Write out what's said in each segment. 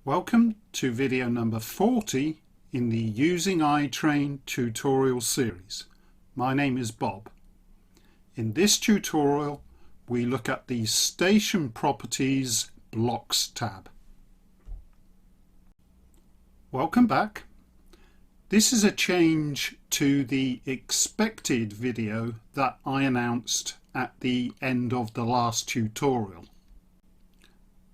Welcome to video number 40 in the Using iTrain tutorial series. My name is Bob. In this tutorial we look at the Station Properties Blocks tab. Welcome back. This is a change to the expected video that I announced at the end of the last tutorial.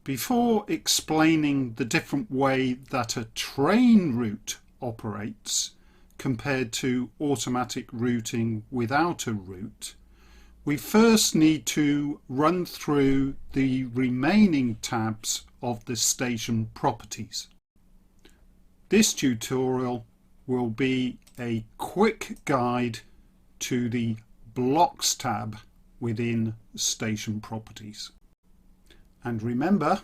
Before explaining the different way that a train route operates compared to automatic routing without a route, we first need to run through the remaining tabs of the station properties. This tutorial will be a quick guide to the Blocks tab within Station Properties. And remember,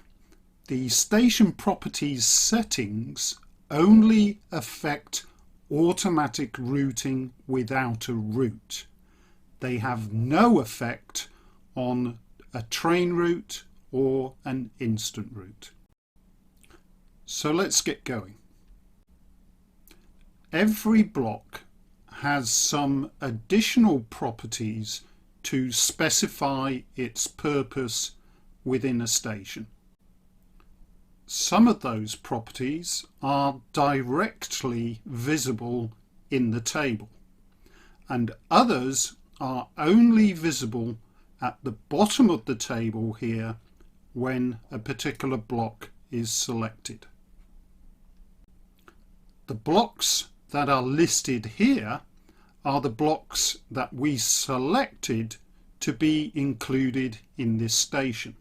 the Station Properties settings only affect automatic routing without a route. They have no effect on a train route or an instant route. So let's get going. Every block has some additional properties to specify its purpose within a station. Some of those properties are directly visible in the table, and others are only visible at the bottom of the table here when a particular block is selected. The blocks that are listed here are the blocks that we selected to be included in this station,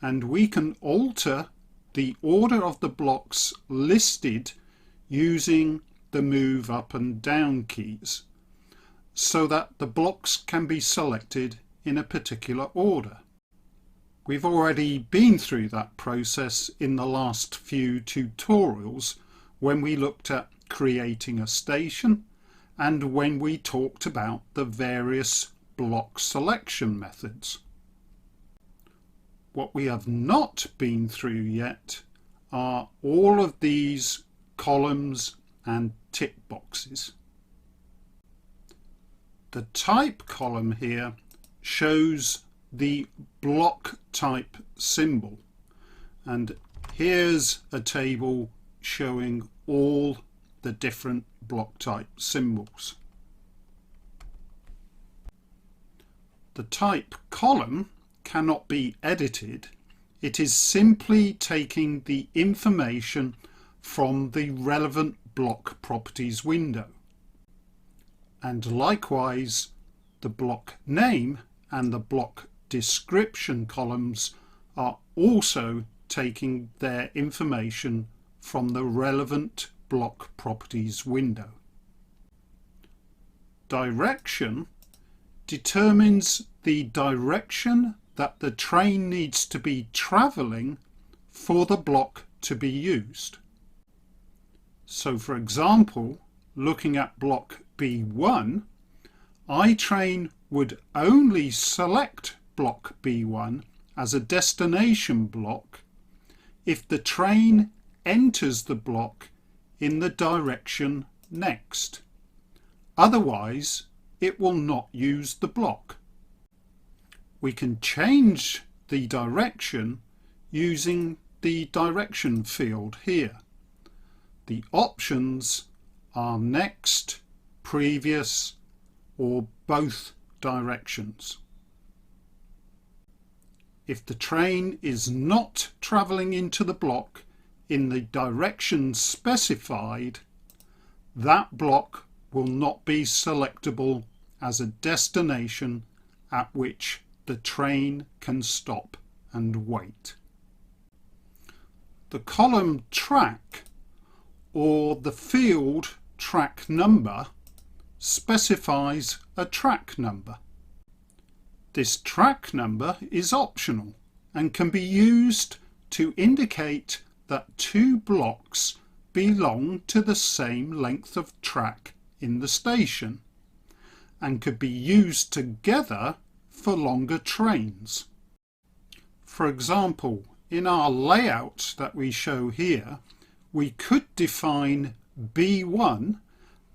and we can alter the order of the blocks listed using the move up and down keys so that the blocks can be selected in a particular order. We've already been through that process in the last few tutorials when we looked at creating a station and when we talked about the various block selection methods. What we have not been through yet are all of these columns and tick boxes. The type column here shows the block type symbol, and here's a table showing all the different block type symbols. The type column cannot be edited. It is simply taking the information from the relevant block properties window. And likewise, the block name and the block description columns are also taking their information from the relevant block properties window. Direction determines the direction that the train needs to be travelling for the block to be used. So for example, looking at block B1, iTrain would only select block B1 as a destination block if the train enters the block in the direction next. Otherwise, it will not use the block. We can change the direction using the direction field here. The options are next, previous, or both directions. If the train is not travelling into the block in the direction specified, that block will not be selectable as a destination at which the train can stop and wait. The column track or the field track number specifies a track number. This track number is optional and can be used to indicate that two blocks belong to the same length of track in the station and could be used together for longer trains. For example, in our layout that we show here, we could define B1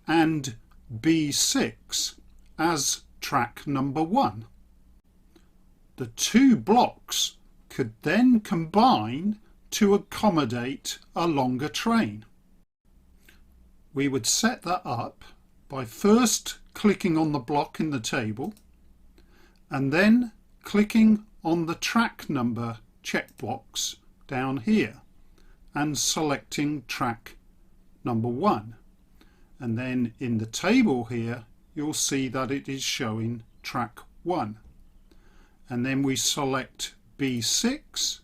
and B6 as track number 1. The two blocks could then combine to accommodate a longer train. We would set that up by first clicking on the block in the table and then clicking on the track number checkbox down here and selecting track number 1. And then in the table here you'll see that it is showing track 1. And then we select B6,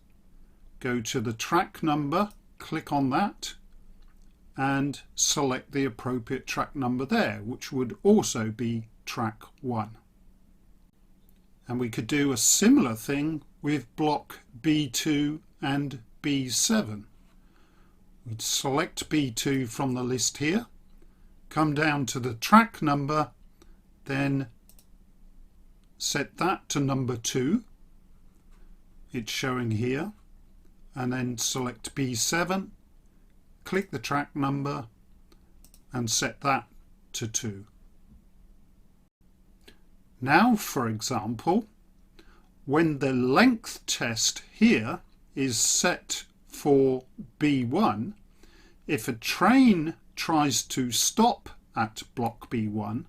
go to the track number, click on that and select the appropriate track number there, which would also be track 1. And we could do a similar thing with block B2 and B7. We'd select B2 from the list here, come down to the track number, then set that to number 2, it's showing here, and then select B7, click the track number and set that to 2. Now, for example, when the length test here is set for B1, if a train tries to stop at block B1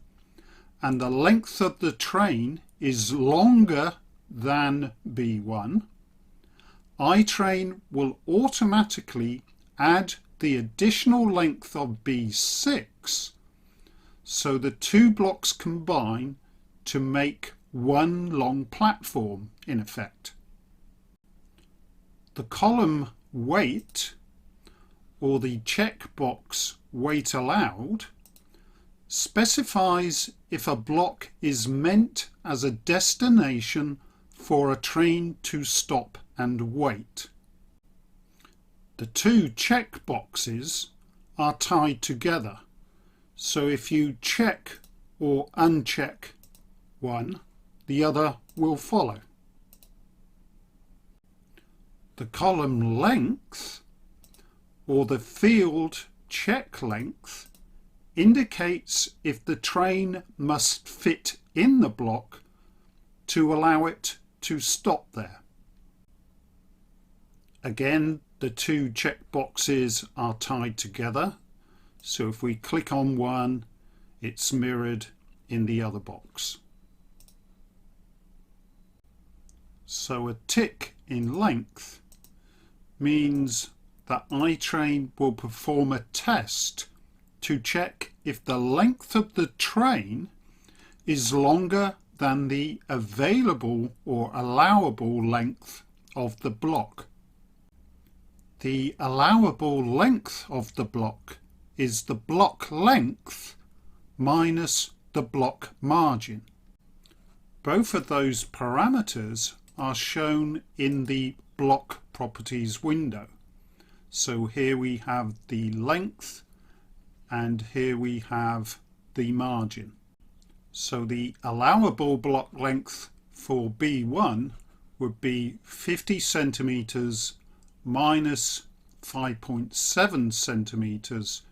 and the length of the train is longer than B1, iTrain will automatically add the additional length of B6 so the two blocks combine to make one long platform in effect. The column wait, or the checkbox wait allowed, specifies if a block is meant as a destination for a train to stop and wait. The two checkboxes are tied together, so if you check or uncheck one, the other will follow. The column length, or the field check length, indicates if the train must fit in the block to allow it to stop there. Again, the two checkboxes are tied together, so if we click on one, it's mirrored in the other box. So a tick in length means that iTrain will perform a test to check if the length of the train is longer than the available or allowable length of the block. The allowable length of the block is the block length minus the block margin. Both of those parameters are shown in the block properties window. So here we have the length and here we have the margin. So the allowable block length for B1 would be 50 centimeters minus 5.7 centimeters,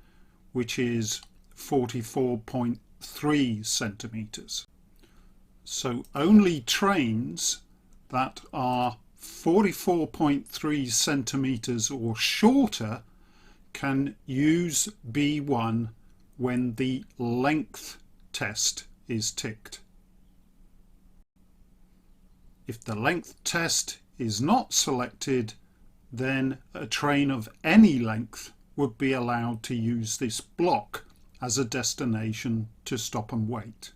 which is 44.3 centimeters. So only trains that are 44.3 centimeters or shorter can use B1 when the length test is ticked. If the length test is not selected, then a train of any length would be allowed to use this block as a destination to stop and wait.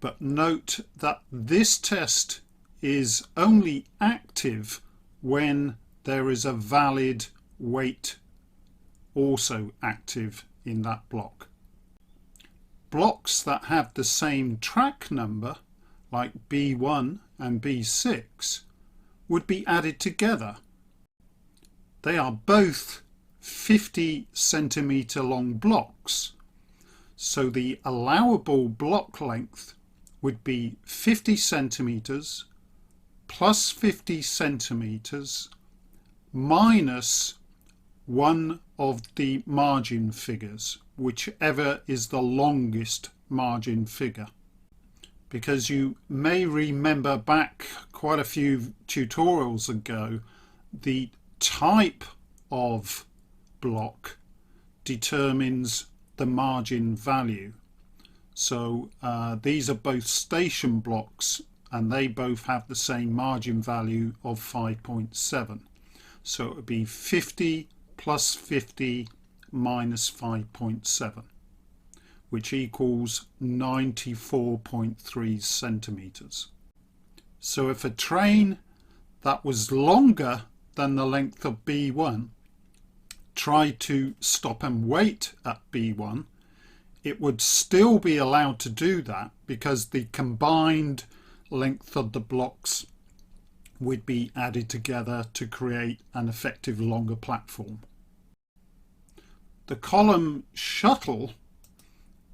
But note that this test is only active when there is a valid wait also active in that block. Blocks that have the same track number, like B1 and B6, would be added together. They are both 50 centimeter long blocks, so the allowable block length would be 50 centimeters plus 50 centimetres minus one of the margin figures, whichever is the longest margin figure. Because you may remember back quite a few tutorials ago, the type of block determines the margin value. So these are both station blocks and they both have the same margin value of 5.7. So it would be 50 plus 50 minus 5.7, which equals 94.3 centimetres. So if a train that was longer than the length of B1 tried to stop and wait at B1, it would still be allowed to do that because the combined length of the blocks would be added together to create an effective longer platform. The column Shuttle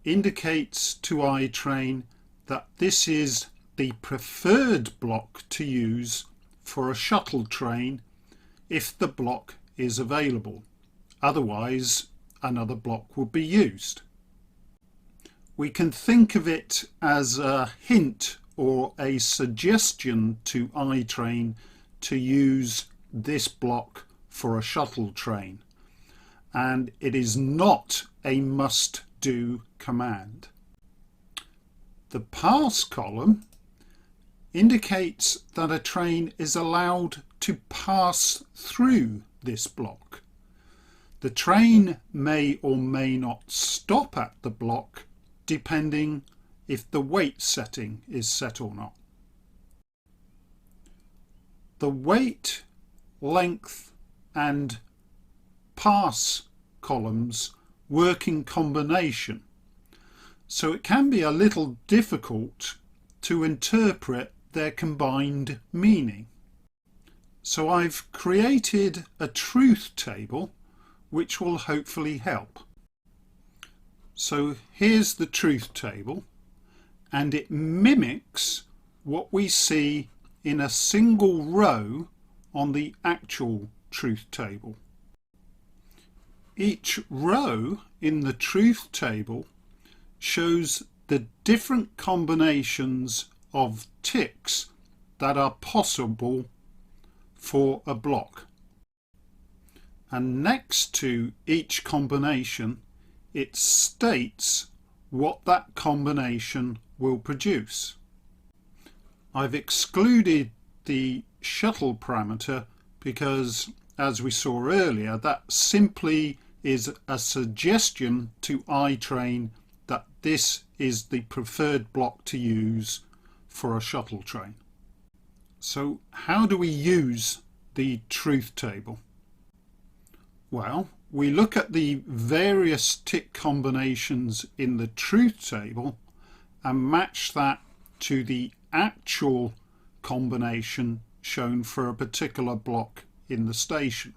indicates to iTrain that this is the preferred block to use for a shuttle train if the block is available. Otherwise, another block would be used. We can think of it as a hint or a suggestion to iTrain to use this block for a shuttle train, and it is not a must-do command. The pass column indicates that a train is allowed to pass through this block. The train may or may not stop at the block depending if the wait setting is set or not. The wait, length and pass columns work in combination, so it can be a little difficult to interpret their combined meaning. So I've created a truth table which will hopefully help. So here's the truth table, and it mimics what we see in a single row on the actual truth table. Each row in the truth table shows the different combinations of ticks that are possible for a block. And next to each combination, it states what that combination will produce. I've excluded the shuttle parameter because, as we saw earlier, that simply is a suggestion to iTrain that this is the preferred block to use for a shuttle train. So how do we use the truth table? Well, we look at the various tick combinations in the truth table and match that to the actual combination shown for a particular block in the station.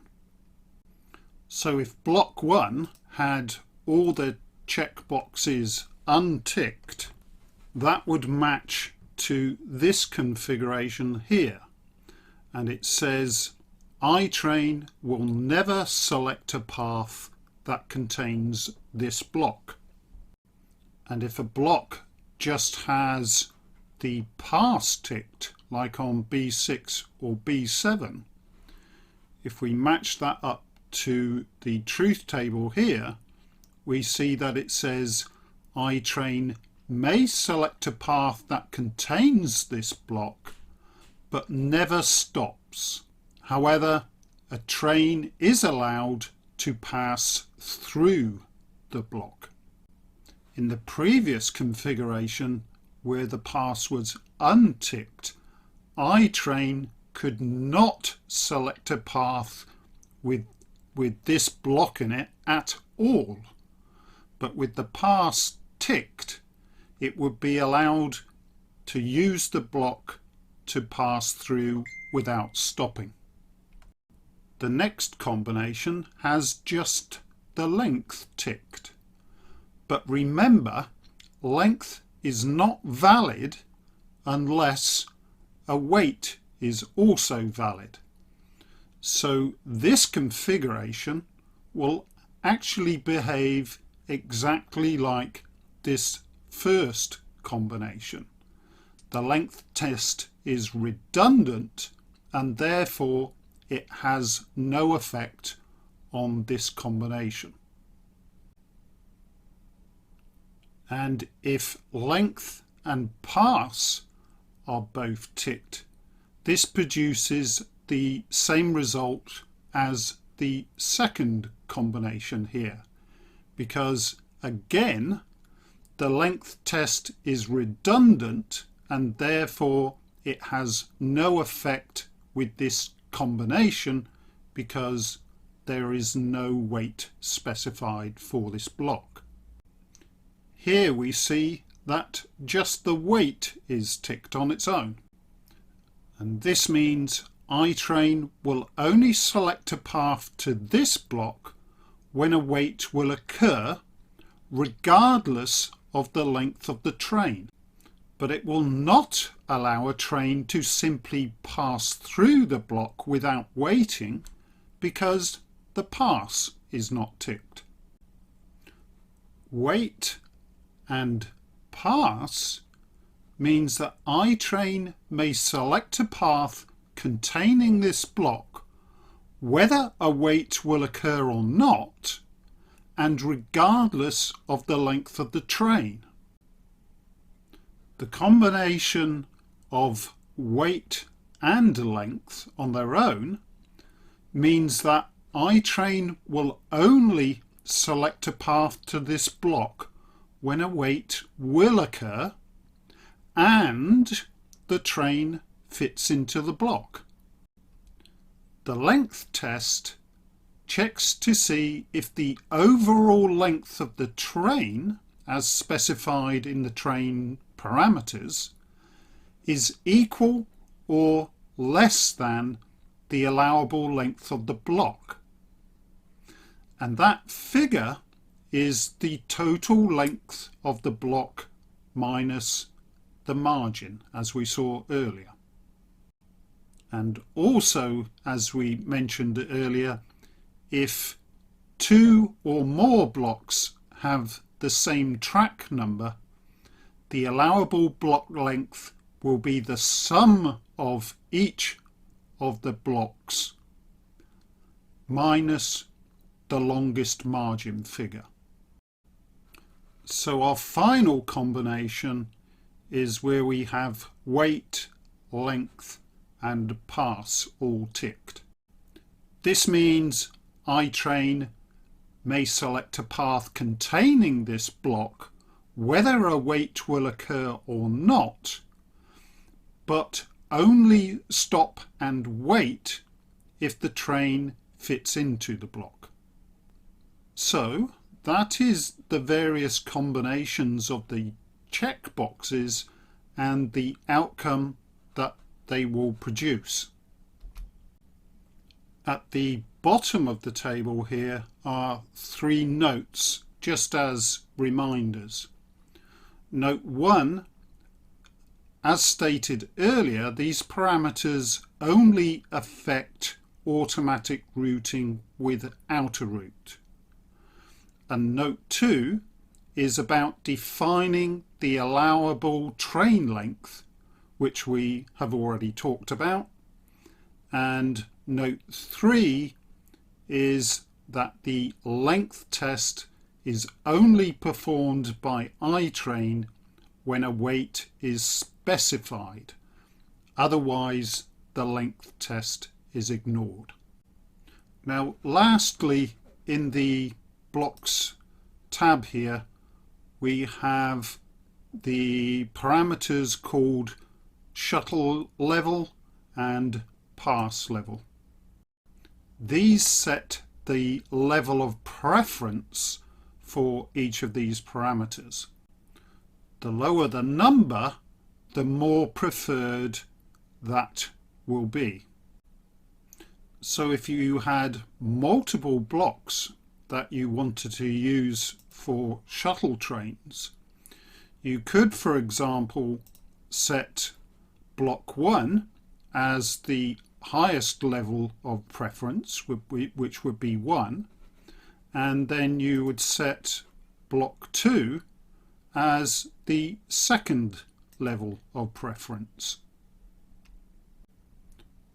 So if block 1 had all the checkboxes unticked, that would match to this configuration here, and it says iTrain will never select a path that contains this block. And if a block just has the pass ticked, like on B6 or B7, if we match that up to the truth table here, we see that it says iTrain may select a path that contains this block but never stops. However, a train is allowed to pass through the block. In the previous configuration, where the pass was unticked, iTrain could not select a path with this block in it at all. But with the pass ticked, it would be allowed to use the block to pass through without stopping. The next combination has just the length ticked. But remember, length is not valid unless a wait is also valid. So this configuration will actually behave exactly like this first combination. The length test is redundant and therefore it has no effect on this combination. And if length and pass are both ticked, this produces the same result as the second combination here, because again the length test is redundant and therefore it has no effect with this combination because there is no weight specified for this block. Here we see that just the weight is ticked on its own, and this means iTrain will only select a path to this block when a weight will occur regardless of the length of the train, but it will not allow a train to simply pass through the block without waiting because the pass is not ticked. Wait and pass means that iTrain may select a path containing this block whether a wait will occur or not, and regardless of the length of the train. The combination of weight and length on their own means that iTrain will only select a path to this block when a wait will occur and the train fits into the block. The length test checks to see if the overall length of the train, as specified in the train parameters, is equal or less than the allowable length of the block. And that figure is the total length of the block minus the margin, as we saw earlier. And also, as we mentioned earlier, if two or more blocks have the same track number, the allowable block length will be the sum of each of the blocks minus the longest margin figure. So our final combination is where we have weight, length and pass all ticked. This means iTrain may select a path containing this block whether a wait will occur or not, but only stop and wait if the train fits into the block. So that is the various combinations of the checkboxes and the outcome that they will produce. At the bottom of the table here are 3 notes, just as reminders. Note 1, as stated earlier, these parameters only affect automatic routing without a route. And note 2 is about defining the allowable train length, which we have already talked about. And note 3 is that the length test is only performed by iTrain when a wait is specified. Otherwise, the length test is ignored. Now, lastly, in the blocks tab here, we have the parameters called shuttle level and pass level. These set the level of preference for each of these parameters. The lower the number, the more preferred that will be. So if you had multiple blocks that you wanted to use for shuttle trains, you could, for example, set block 1 as the highest level of preference, which would be 1, and then you would set block 2 as the second level of preference.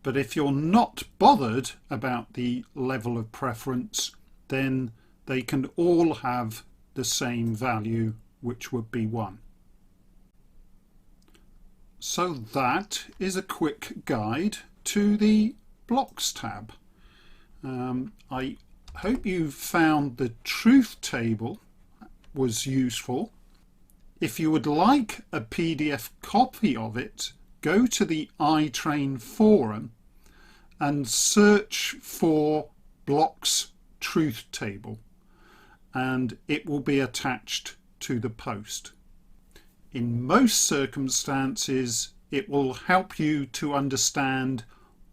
But if you're not bothered about the level of preference, then they can all have the same value, which would be 1. So that is a quick guide to the Blocks tab. I hope you found the truth table was useful. If you would like a PDF copy of it, go to the iTrain forum and search for Blocks truth table, and it will be attached to the post. In most circumstances, it will help you to understand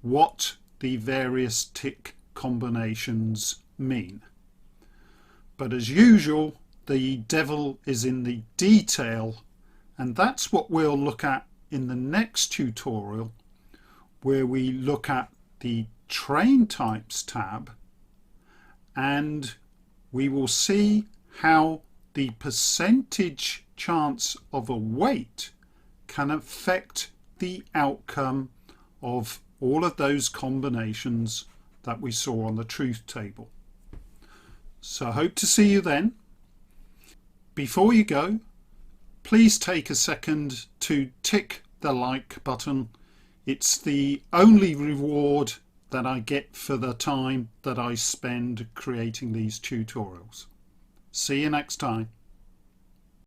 what the various tick combinations mean. But as usual, the devil is in the detail, and that's what we'll look at in the next tutorial, where we look at the Train Types tab, and we will see how the percentage chance of a weight can affect the outcome of all of those combinations that we saw on the truth table. So I hope to see you then. Before you go, please take a second to tick the like button. It's the only reward that I get for the time that I spend creating these tutorials. See you next time.